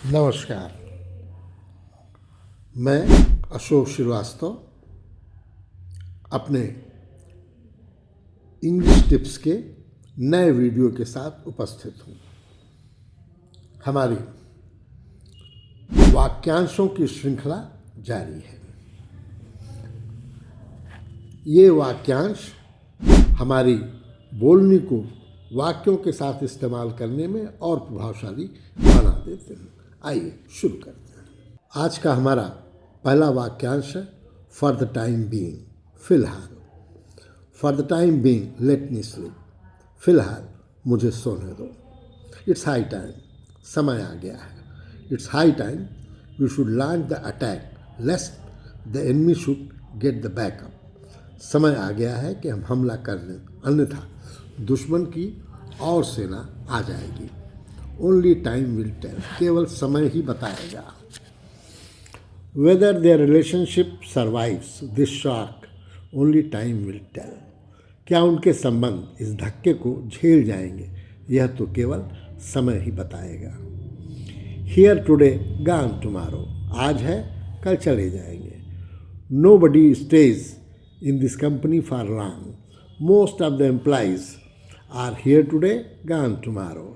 नमस्कार। मैं अशोक श्रीवास्तव अपने इंग्लिश टिप्स के नए वीडियो के साथ उपस्थित हूँ। हमारी वाक्यांशों की श्रृंखला जारी है। ये वाक्यांश हमारी बोलने को वाक्यों के साथ इस्तेमाल करने में और प्रभावशाली बना देते हैं। आइए शुरू करते हैं। आज का हमारा पहला वाक्यांश है फॉर द टाइम बीइंग, फिलहाल। For the time being let me sleep, फिलहाल मुझे सोने दो। इट्स हाई टाइम, समय आ गया है। It's high time we should launch the attack lest the enemy should get the backup. समय आ गया है कि हम हमला कर लें, अन्यथा दुश्मन की और सेना आ जाएगी। ओनली टाइम विल टेल, केवल समय ही बताएगा। Whether their relationship survives this shock, only time will tell. क्या उनके संबंध इस धक्के को झेल जाएंगे, यह तो केवल समय ही बताएगा। हियर टुडे गॉन टुमारो, आज है कल चले जाएंगे। Nobody stays in this company for long, most of the employees are here today gone tomorrow.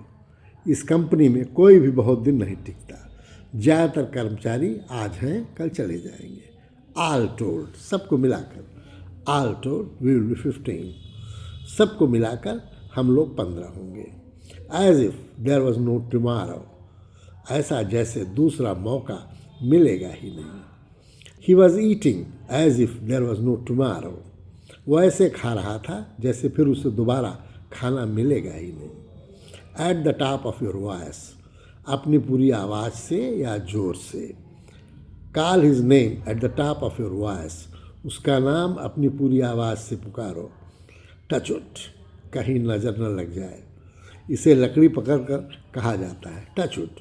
इस कंपनी में कोई भी बहुत दिन नहीं टिकता। ज़्यादातर कर्मचारी आज हैं कल चले जाएंगे। ऑल टोल्ड, सबको मिलाकर। All told we will be 15, सबको मिलाकर हम लोग 15 होंगे। As if there was no tomorrow, ऐसा जैसे दूसरा मौका मिलेगा ही नहीं। He was eating as if there was no tomorrow, वह ऐसे खा रहा था जैसे फिर उसे दोबारा खाना मिलेगा ही नहीं। At the top of your voice, अपनी पूरी आवाज़ से या जोर से। Call his name at the top of your voice, उसका नाम अपनी पूरी आवाज़ से पुकारो। टच उट, कहीं नज़र न लग जाए। इसे लकड़ी पकड़कर कहा जाता है, टच उट।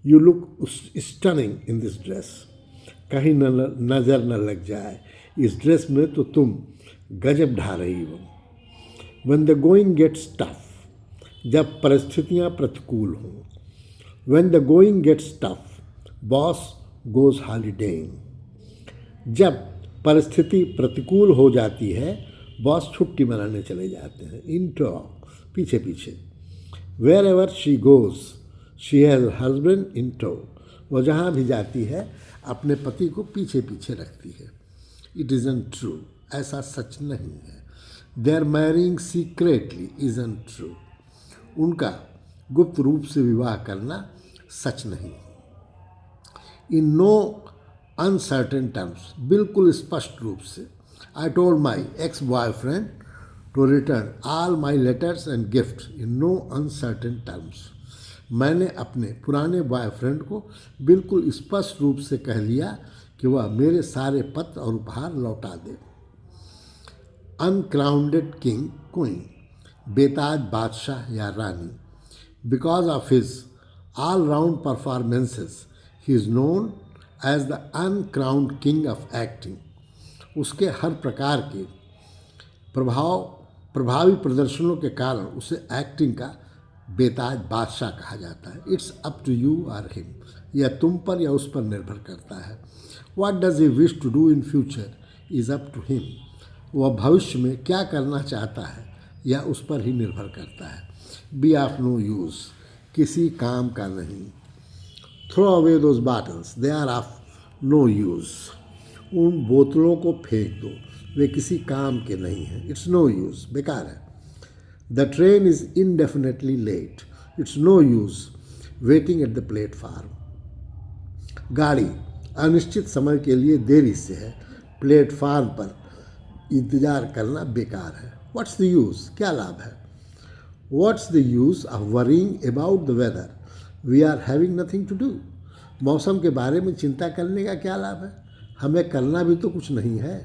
You look stunning in this dress, कहीं नज़र न लग जाए, इस ड्रेस में तो तुम गजब ढा रही हो। When the going gets tough, जब परिस्थितियाँ प्रतिकूल हों। When the going gets tough, boss goes holidaying, जब परिस्थिति प्रतिकूल हो जाती है बॉस छुट्टी मनाने चले जाते हैं। इन टॉक, पीछे पीछे। Wherever she goes she has husband in tow, वो जहाँ भी जाती है अपने पति को पीछे पीछे रखती है। इट इज़न्ट ट्रू, ऐसा सच नहीं है। Their marrying secretly isn't true, उनका गुप्त रूप से विवाह करना सच नहीं। इन नो अनसर्टेन टर्म्स, बिल्कुल स्पष्ट रूप से। I told my ex boyfriend to return all my letters and gift in no uncertain terms, मैंने अपने पुराने बॉयफ्रेंड को बिल्कुल स्पष्ट रूप से कह लिया कि वह मेरे सारे पत्र और उपहार लौटा दे। अनक्राउंडेड किंग क्वीन, बेताज बादशाह या रानी। Because of his all round performances he is known as the uncrowned king of acting, उसके हर प्रकार के प्रभावी प्रदर्शनों के कारण उसे एक्टिंग का बेताज बादशाह कहा जाता है। इट्स अप टू यू और हिम, यह तुम पर या उस पर निर्भर करता है। What does he wish to do in future is up to him, वह भविष्य में क्या करना चाहता है यह उस पर ही निर्भर करता है। बी ऑफ नो यूज़, किसी काम का नहीं। Throw away those bottles, they are of no use, उन बोतलों को फेंक दो, वे किसी काम के नहीं हैं। इट्स नो यूज़, बेकार है। The train is indefinitely late, it's no use waiting at the platform, गाड़ी अनिश्चित समय के लिए देरी से है, प्लेटफार्म पर इंतज़ार करना बेकार है। व्हाट्स द यूज़, क्या लाभ है। What's the use of worrying about the weather, we are having nothing to do, मौसम के बारे में चिंता करने का क्या लाभ है, हमें करना भी तो कुछ नहीं है।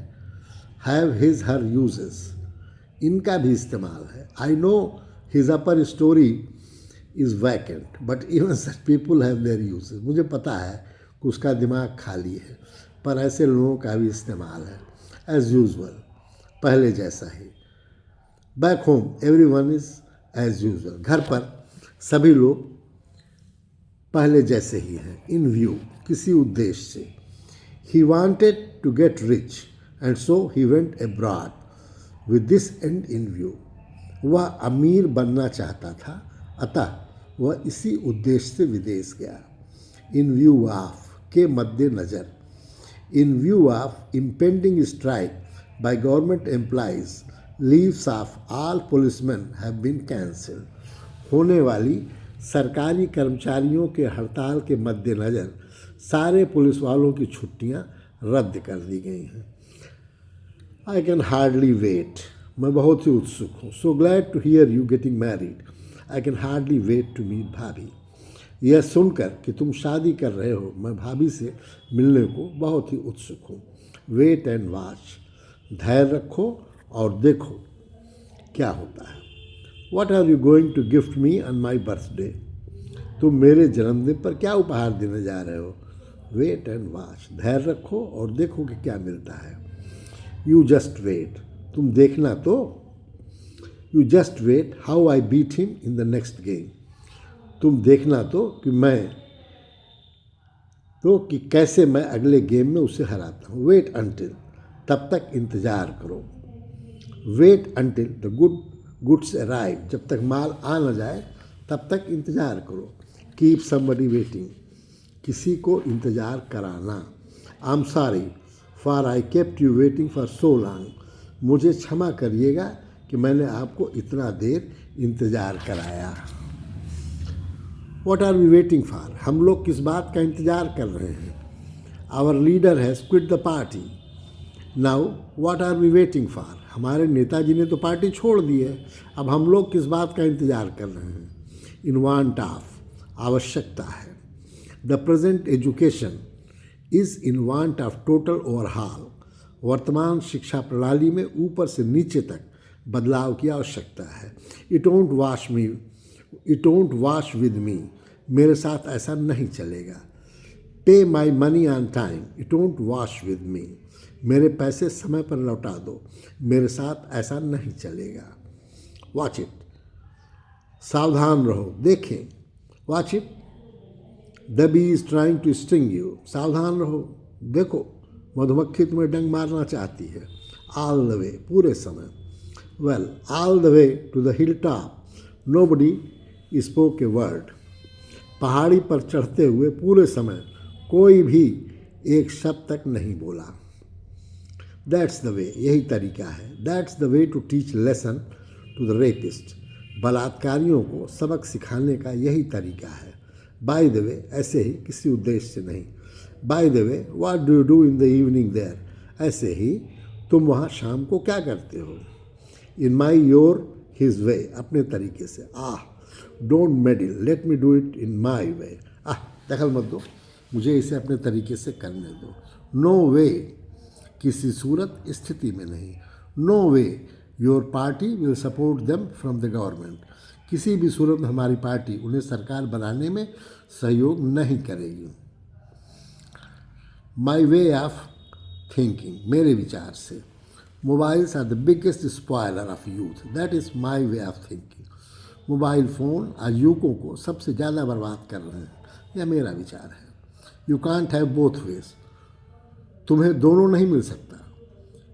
हैव हिज हर यूजेस, इनका भी इस्तेमाल है। I know his upper story is vacant but even such people have their uses, मुझे पता है कि उसका दिमाग खाली है पर ऐसे लोगों का भी इस्तेमाल है। एज़ यूजल, पहले जैसा ही। Back home everyone is as usual, घर पर सभी लोग पहले जैसे ही हैं, इन व्यू, किसी उद्देश्य से। He wanted to get rich and so he went abroad with this end in view. वह अमीर बनना चाहता था, अतः वह इसी उद्देश्य से विदेश गया। इन व्यू ऑफ, के मद्देनज़र, इन view of impending strike by government employees, leaves of all policemen have been cancelled। होने वाली सरकारी कर्मचारियों के हड़ताल के मद्देनज़र सारे पुलिस वालों की छुट्टियां रद्द कर दी गई हैं। आई कैन हार्डली वेट, मैं बहुत ही उत्सुक हूँ। So glad to hear you getting married, I can hardly wait to meet bhabhi. यह सुनकर कि तुम शादी कर रहे हो, मैं भाभी से मिलने को बहुत ही उत्सुक हूँ। वेट एंड वॉच, धैर्य रखो और देखो क्या होता है। What are you going to gift me on my birthday, तुम मेरे जन्मदिन पर क्या उपहार देने जा रहे हो। वेट एंड वॉच, धैर्य रखो और देखो कि क्या मिलता है। यू जस्ट वेट, तुम देखना तो। You just wait how I beat him in the next game, तुम देखना तो कि कैसे मैं अगले गेम में उसे हराता हूँ। वेट अंटिल, तब तक इंतज़ार करो। Wait until the goods arrive, जब तक माल आ न जाए तब तक इंतज़ार करो। कीप समबडी वेटिंग, किसी को इंतज़ार कराना। I am sorry for I kept you waiting for so long, मुझे क्षमा करिएगा कि मैंने आपको इतना देर इंतज़ार कराया। What are we waiting for, हम लोग किस बात का इंतज़ार कर रहे हैं। Our leader has quit the party, now what are we waiting for, हमारे नेताजी ने तो पार्टी छोड़ दी है, अब हम लोग किस बात का इंतज़ार कर रहे हैं। इन वांट ऑफ, आवश्यकता है। The present education is in want of total overhaul, वर्तमान शिक्षा प्रणाली में ऊपर से नीचे तक बदलाव की आवश्यकता है। It don't wash with me, मेरे साथ ऐसा नहीं चलेगा। पे my money on time, it don't wash with me, मेरे पैसे समय पर लौटा दो, मेरे साथ ऐसा नहीं चलेगा। वॉच इट, सावधान रहो, देखें। Watch it, the bee is trying to sting you, सावधान रहो, देखो मधुमक्खी तुम्हें डंक मारना चाहती है। ऑल द वे, पूरे समय। Well, all the way to the hill top, nobody spoke a word, पहाड़ी पर चढ़ते हुए पूरे समय कोई भी एक शब्द तक नहीं बोला। दैट्स द वे, यही तरीका है। That's the way to teach lesson to the rapist, बलात्कारियों को सबक सिखाने का यही तरीका है। बाय द वे, ऐसे ही, किसी उद्देश्य से नहीं। By the way, what do you do in the evening there, ऐसे ही तुम वहाँ शाम को क्या करते हो। इन माई योर हिज वे, अपने तरीके से। Don't meddle, let me do it in my way, दखल मत दो, मुझे इसे अपने तरीके से करने दो। नो वे, किसी सूरत स्थिति में नहीं। No way your party will support them from the government, किसी भी सूरत में हमारी पार्टी उन्हें सरकार बनाने में सहयोग नहीं करेगी। माई वे ऑफ थिंकिंग, मेरे विचार से। Mobiles are the biggest spoiler of youth, that is my way of thinking. Mobile phone आज युवकों को सबसे ज़्यादा बर्बाद कर रहे हैं, यह मेरा विचार है। You can't have both ways, तुम्हें दोनों नहीं मिल सकता।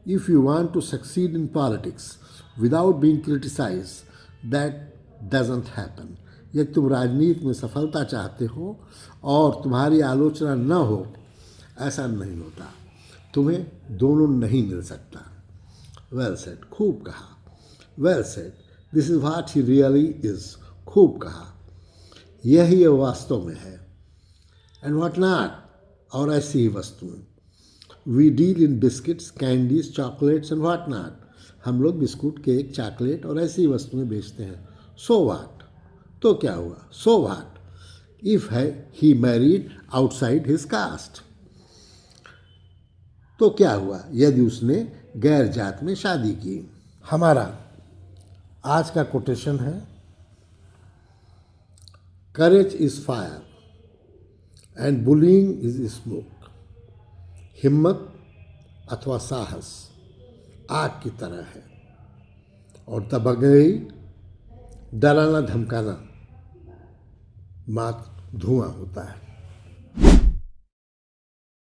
If you want to succeed in politics without being criticise, that doesn't happen. यदि तुम राजनीति में सफलता चाहते हो और तुम्हारी आलोचना न हो, ऐसा नहीं होता। तुम्हें दोनों नहीं मिल सकता। वेल सेड, खूब कहा। Well said, this is what he really is, खूब कहा, यही वास्तव में है। एंड व्हाट नॉट, और ऐसी ही वस्तुएं। We deal in biscuits, candies, chocolates and what not, हम लोग बिस्कुट, केक, चॉकलेट और ऐसी ही वस्तुएं बेचते हैं। सो व्हाट, तो क्या हुआ। So what if he married outside his cast, तो क्या हुआ यदि उसने गैर जात में शादी की। हमारा आज का कोटेशन है, courage is fire and bullying is smoke. हिम्मत अथवा साहस आग की तरह है और दबंगई, डराना धमकाना मात्र धुआं होता है।